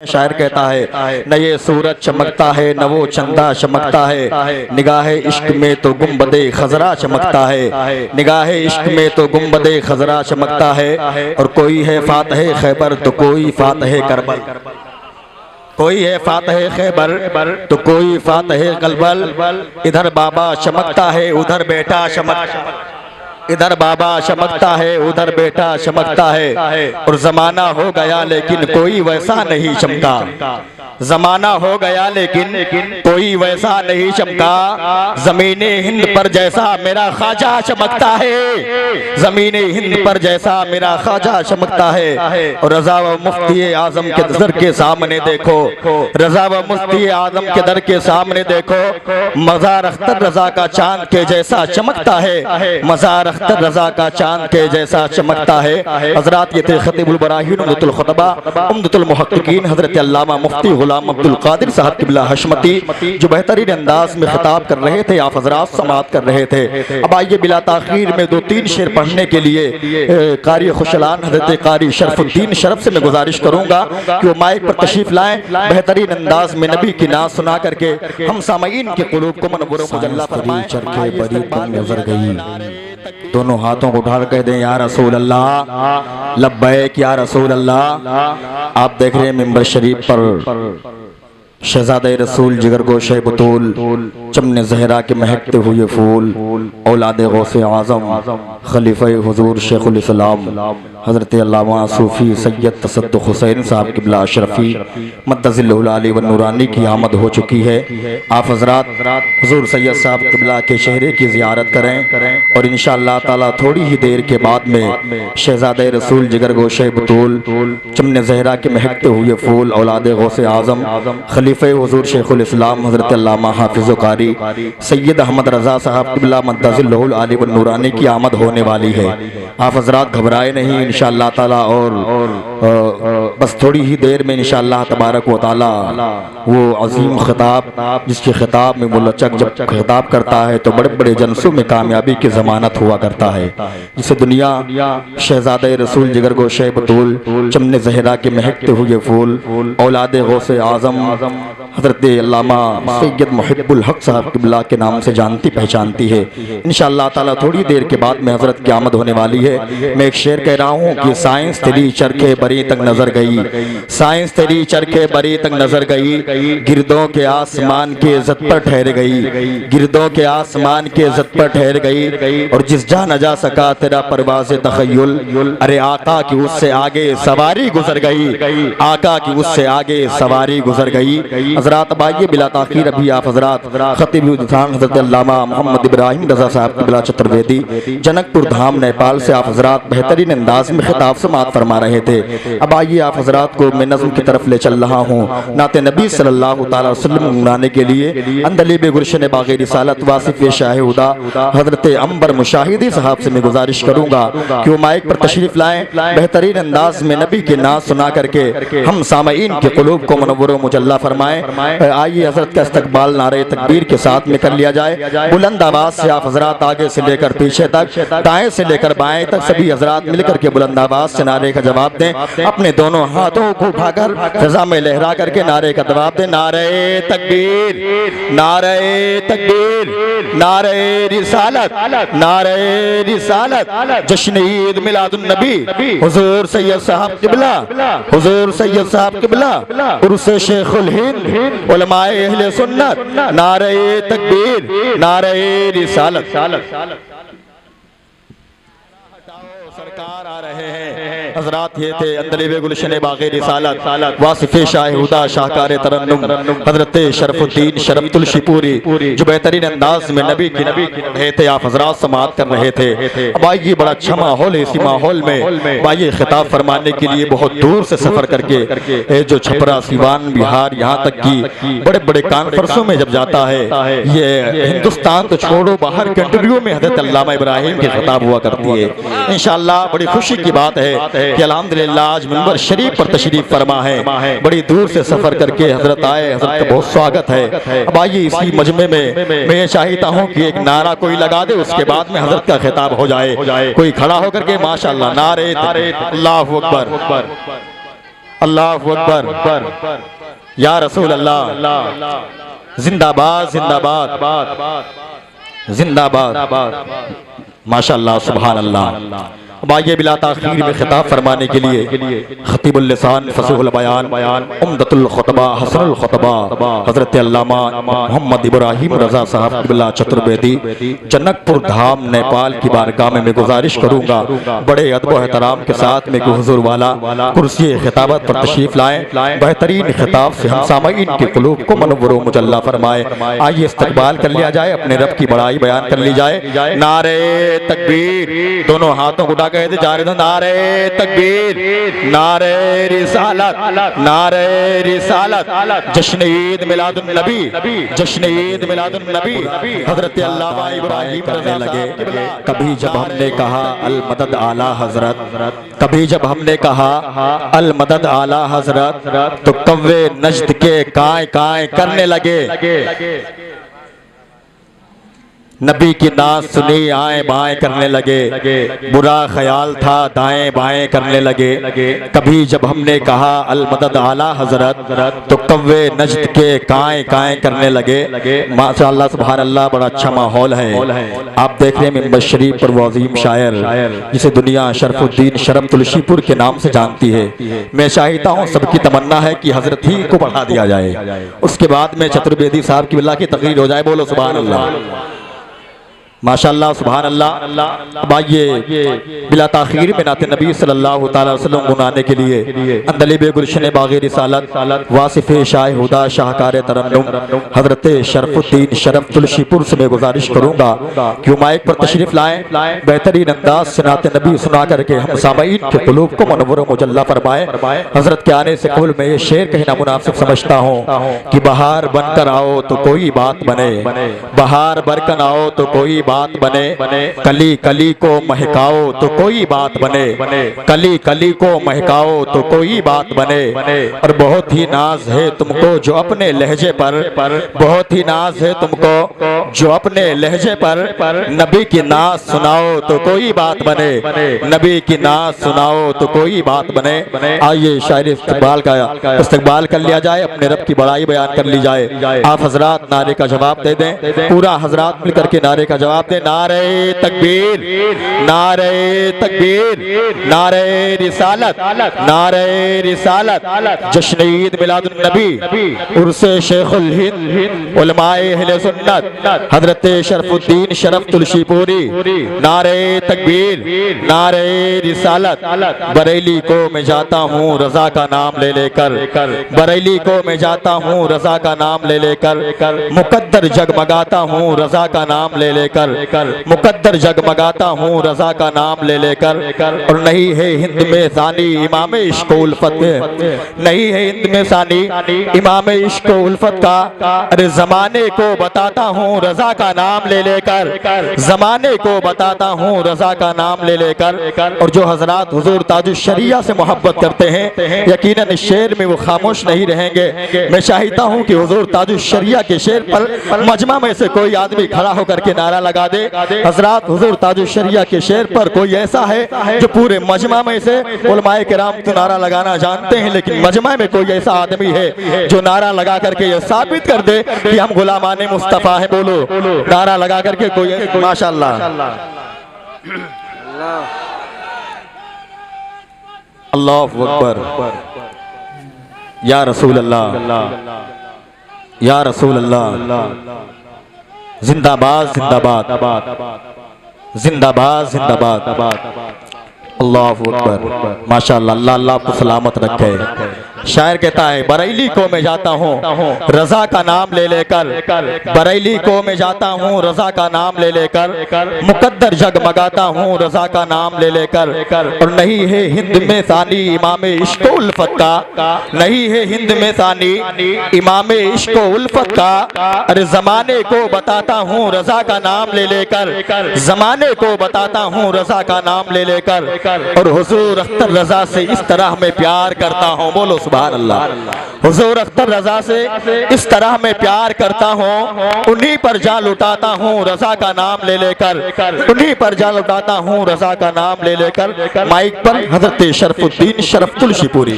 शायर कहता है न ये सूरज चमकता है न वो चंदा चमकता है, निगाह इश्क में तो गुंबदे खजरा चमकता है, निगाह इश्क में तो गुंबदे खजरा चमकता है। और कोई है फातह खैबर तो कोई फातह करबल, कोई है फातह खैबर तो कोई फातह कलबल। इधर बाबा चमकता है उधर बेटा चमकता, इधर बाबा चमकता है उधर बेटा चमकता है। और जमाना हो गया लेकिन कोई वैसा नहीं चमका, जमाना हो गया लेकिन कोई वैसा नहीं चमका। जमीने हिंद पर जैसा मेरा ख्वाजा चमकता है, जमीने हिंद पर जैसा मेरा ख्वाजा चमकता है। और रजा व मुफ्ती आजम के दर के सामने देखो, रजा व मुफ्ती आजम के दर के सामने देखो, मजार अख्तर रजा का चांद के जैसा चमकता है, मजार अख्तर रजा का चांद के जैसा चमकता है। हजरात ये थे खतीबुल बराहीन उम्दतुल खुतबा उम्दतुल मुहक्किकीन हजरत अल्लामा मुफ्ती गुलाम अब्दुल कादिर साहब किबला हशमती, जो बेहतरीन अंदाज में खिताब कर रहे थे, आप हजरात समाअत कर रहे थे। अब आइए बिला ताखीर में दो तीन शेर पढ़ने के लिए कारी खुशलान हजरत कारी शरफुद्दीन शरफ से मैं गुजारिश करूंगा कि वो माइक पर तशरीफ लाएं, बेहतरीन अंदाज में नबी की नात सुना करके हम सामईन के कुलूब को मनव्वर मुजल्ला फरमाएं। चरखे बरी पर गुजर गई, दोनों हाथों को उठा कह दें या रसूल अल्लाह, लब्बैक या रसूल अल्लाह। आप देख रहे हैं मिंबर शरीफ पर शहजादे रसूल जिगर गोशे बतूल, चमने जहरा के महकते हुए फूल, औलाद गौसे आज़म खलीफे हुजूर शेखुल इस्लाम हज़रत अल्लामा सूफ़ी सैयद तसद्दुक़ हुसैन साहब किबला अशरफ़ी मद्दज़िल्लहुल आली व नूरानी की आमद हो चुकी है। आप हज़रात हुजूर सैयद साहब किबला के शहरे की ज़ियारत करें और इंशाअल्लाह ताला थोड़ी ही देर के बाद में शहजादे रसूल जिगर गोशे बतूल, चमने जहरा के महकते हुए फूल, औलाद गौसे आज़म खलीफे हुजूर शेखुल इस्लाम हज़रत अल्लामा हाफिज़ कारी सैयद अहमद रज़ा साहब किबला मद्दज़िल्लहुल आली व नूरानी की आमद होने वाली है। आप हज़रात घबराए नहीं इंशाअल्लाह ताला, और बस थोड़ी ही देर में इंशाअल्लाह तबारक व ताला वो अजीम खिताब, जिसके खिताब में मुलचक जब खिताब करता है तो बड़े बड़े जनसों में कामयाबी की ज़मानत हुआ करता है, जिसे दुनिया शहजादे रसूल जिगर गोशे बतूल, चमने जहरा के महकते हुए फूल, औलाद गौसे आज़म हज़रत अल्लामा सैयद मुहिब्बुल हक साहब किबला के नाम से जानती पहचानती है। इंशाअल्लाह ताला थोड़ी देर के बाद में हज़रत की आमद होने वाली है। मैं एक शेर कह रहा हूँ कि साइंस तेरी चरखे बरी तक नजर गई, साइंस तेरी चरखे बरी तक नजर गई, गिरदों के आसमान की इज्जत पर ठहर गई, गिरदों के आसमान की इज्जत पर ठहर गई। और जिस जा न जा सका तेरा परवाज़ तखय्युल, अरे आका की उससे आगे सवारी गुजर गई, आका की उससे आगे सवारी गुजर गई। हज़रात बाइए बिला ताखीर अभी आप हज़रात खतीब हज़रत अल्लामा मोहम्मद इब्राहिम रज़ा साहब किबला चतुर्वेदी जनकपुर धाम नेपाल से आप हज़रात बेहतरीन अंदाज में खिताब समाअत फरमा रहे थे। अब आइए आप हज़रात को मैं नज़्म की तरफ ले चल रहा हूँ। नाते नबी सल्लल्लाहु तआला अलैहि वसल्लम मनाने के लिए अंदलीब गुलशन बाग़े रिसालत वासिफ़ शाह हुदा हज़रत अंबर मुशाहिदी साहब से मैं गुजारिश करूँगा कि वो माइक पर तशरीफ़ लाएँ, बेहतरीन अंदाज में नबी की नात सुना करके हम सामईन के क़ुलूब को मनव्वर मुजल्ला फरमाएं। आइए हज़रत का इस्तकबाल नारे तकबीर के साथ में कर लिया जाए। बुलंद आवाज़ से आप हज़रात आगे से लेकर पीछे तक, दाएं से लेकर बाएं तक सभी हज़रात मिलकर के बुलंद आवाज़ से नारे का जवाब दें। अपने दोनों हाथों को उठाकर फ़िज़ा में लहरा करके नारे का जवाब दें। नारे तकबीर, नारे तकबीर, नारे रिसालत, नारे रिसालत, जश्न ईद मिलादुन नबी हुजूर सैयद साहब किबला, हुजूर सैयद साहब किबला उर्स शेखुल हिंद उलमाए अहले सुन्नत, नारे तकबीर, नारे रिसालत। सरकार आ रहे हैं हज़रात। ये थे अंदलीब गुलशन बाग़े रिसालत वासिफ़े शाह हुदा शाहकार तरन्नुम हज़रत शरफुद्दीन शरफ तुलसीपुरी, जो बेहतरीन अंदाज में नबी की रहे थे, आप हज़रात समाअत कर रहे थे। अब आइए बड़ा अच्छा माहौल है, इसी माहौल में आइए खिताब फरमाने के लिए बहुत दूर से सफ़र करके जो छपरा सिवान बिहार यहाँ तक की बड़े बड़े कॉन्फ्रेंसों में जब जाता है, ये हिंदुस्तान तो छोड़ो बाहर कंट्रियों में हज़रत अल्लामा इब्राहिम की खिताब हुआ करती है। इंशाअल्लाह बड़ी खुशी की बात है कि अल्हम्दुलिल्लाह आज मिंबर शरीफ पर तशरीफ फरमा है, बड़ी दूर से सफर करके हजरत आए, हजरत का बहुत स्वागत है। अब आइए इसी मजमे में मैं चाहता हूँ कि एक नारा कोई लगा दे, उसके बाद में हजरत का खिताब हो जाए। कोई खड़ा होकर के माशाअल्लाह नारे अल्लाहु अकबर। अल्लाहु अकबर, या रसूल अल्लाह, जिंदाबाद जिंदाबाद जिंदाबाद, माशाअल्लाह सुभान अल्लाह। अब आइए बिला ताखीर में खिताब फरमाने के लिए खतीबुल लिसान फसीहुल बयान उम्दतुल खुतबा हसनुल खुतबा हजरत अल्लामा मोहम्मद इब्राहिम रजा साहब क़िबला चतुर्वेदी जनकपुर धाम नेपाल की बारगाह में मैं गुजारिश करूँगा बड़े अदब व एहतराम के साथ में हुजूर वाला कुर्सी खिताबत पर तशरीफ लाएं, बेहतरीन खिताब से हम सामईन के क़ुलूब को मनव्वर व मुजल्ला फरमाए। आइए इस्तक़बाल कर लिया जाए, अपने रब की बड़ाई बयान कर ली जाए। नारे तकबीर, दोनों हाथों को कहते जा रहे थे, नारे तकबीर, नारे रिसालत, नारे रिसालत, जश्न ईद मिलादुन नबी, जश्न ईद मिलादुन नबी। हजरत अल्लामा इब्राहिम करने लगे, कभी जब हमने कहा अल मदद आला हजरत, कभी जब हमने कहा अल मदद आला हजरत, तो कव्वे नज्द के काय काय करने लगे। नबी की नाज सुनी आए बाएं करने लगे, बुरा ख्याल था दाएं बाएं करने लगे। कभी जब हमने कहा अल मदद आला हजरत, तो कव्वे नज्द के काएं काएं करने लगे। माशाअल्लाह सुभान अल्लाह, बड़ा अच्छा माहौल है। आप देख रहे हैं मिंबर शरीफ पर वो अजीम शायर जिसे दुनिया शरफुद्दीन शरफ तुलसीपुर के नाम से जानती है। मैं चाहता हूँ, सबकी तमन्ना है कि हजरत ही को बढ़ा दिया जाए, उसके बाद में चतुर्वेदी साहब की बिल्ला की तकरीर हो जाए। बोलो सुभान अल्लाह, माशाअल्लाह सुभान अल्लाह। अब आइए बिला ताखीर में नाते नबी सल्लल्लाहु अलैहि वसल्लम गुनाने के लिए अंदलिब गुलशन बाग़ी रिसालत वासिफ़ शाह हुदा शाहकार तरन्नुम हजरत शरफुद्दीन शरफ तुलसीपुर से मैं गुजारिश करूँगा कि माइक पर तशरीफ लाएं, बेहतरीन अंदाज से नाते नबी सुना करके हम सामईन के क़ुलूब को मनव्वर व मुजल्ला फरमाए। हजरत के आने से कबल मैं ये शेर कहना मुनासिब समझता हूँ कि बहार बनकर आओ तो कोई बात बने, बहार बनकर आओ तो कोई बात बने, कली कली को महकाओ तो कोई बात बने, कली कली को महकाओ तो कोई बात बने। और बहुत ही नाज है तुमको जो अपने लहजे पर, बहुत ही नाज है तुमको जो अपने लहजे पर, नबी की नाज सुनाओ तो कोई बात बने, नबी की नाज सुनाओ तो कोई बात बने। आइए शायरी इस्तकबाल का इस्तकबाल कर लिया जाए, अपने रब की बड़ाई बयान कर ली जाए। आप हजरात नारे का जवाब दे दें, पूरा हजरात मिलकर के नारे का जवाब दे। नारे तकबीर, नारे तकबीर, नारे रिसालत, नारे रिसालत, जश्न ईद मिलादुन नबी, उर्से शेखुल हिंद उलमाए अहले सुन्नत हजरत शरफुद्दीन शरफ तुलसीपुरी। नारे तकबीर, नारे रिसालत, बरेली को मैं जाता हूँ रजा का नाम ले लेकर, बरेली को मैं जाता हूँ रजा का नाम ले लेकर, मुकद्दर जगमगाता हूँ रजा का नाम ले लेकर, मुकद्दर जगमगाता हूँ रजा का नाम ले लेकर। और नहीं है हिंद में सानी इमाम इश्क उल्फत, नहीं है हिंद में सानी इमाम इश्क उल्फत का, अरे जमाने को बताता हूँ रजा का नाम ले लेकर, जमाने को बताता हूँ रजा का नाम ले लेकर। और जो हजरात हुजूर ताजुश शरिया से मोहब्बत करते हैं यकीनन इस शेर में वो खामोश नहीं रहेंगे। मैं चाहता हूँ कि हुजूर ताजुश शरिया के शेर पर मजमा में से कोई आदमी खड़ा होकर के नारा लगा दे। हजरात हुजूर ताजुश शरिया के शेर पर कोई ऐसा है जो पूरे मजमा में से उलमाए किराम तो नारा लगाना जानते हैं, लेकिन मजमा में कोई ऐसा आदमी है जो नारा लगा करके ये साबित कर दे कि हम गुलामाने मुस्तफा है। बोलो नारा लगा करके कोई, माशाअल्लाह अल्लाहु अकबर, या रसूल अल्लाह, या रसूल अल्लाह, जिंदाबाद जिंदाबाद जिंदाबाद जिंदाबाद, अल्लाहु अकबर, माशाअल्लाह। अल्लाह अल्लाह आपको सलामत रखे। शायर कहता है बरेली को मैं जाता हूँ रजा का नाम ले लेकर, बरेली को मैं जाता हूँ रजा का नाम ले लेकर, मुकद्दर जगमगाता हूँ रजा का नाम ले लेकर। और नहीं है हिंद में सानी इमाम इश्क उल्फत का, नहीं है हिंद में सानी इमाम इश्क उल्फत का, अरे जमाने को बताता हूँ रजा का नाम ले लेकर, जमाने को बताता हूँ रजा का नाम ले लेकर। और हुजूर अख्तर रजा से इस तरह मैं प्यार करता हूँ। बोलो सुभान अल्लाह। हुजूर अख्तर रजा से इस तरह मैं प्यार करता हूँ, उन्हीं पर जान लुटाता हूँ रजा का नाम ले लेकर, उन्हीं पर जान लुटाता हूँ रजा का नाम ले लेकर। माइक पर हजरत शरफुद्दीन शरफ तुलसीपुरी।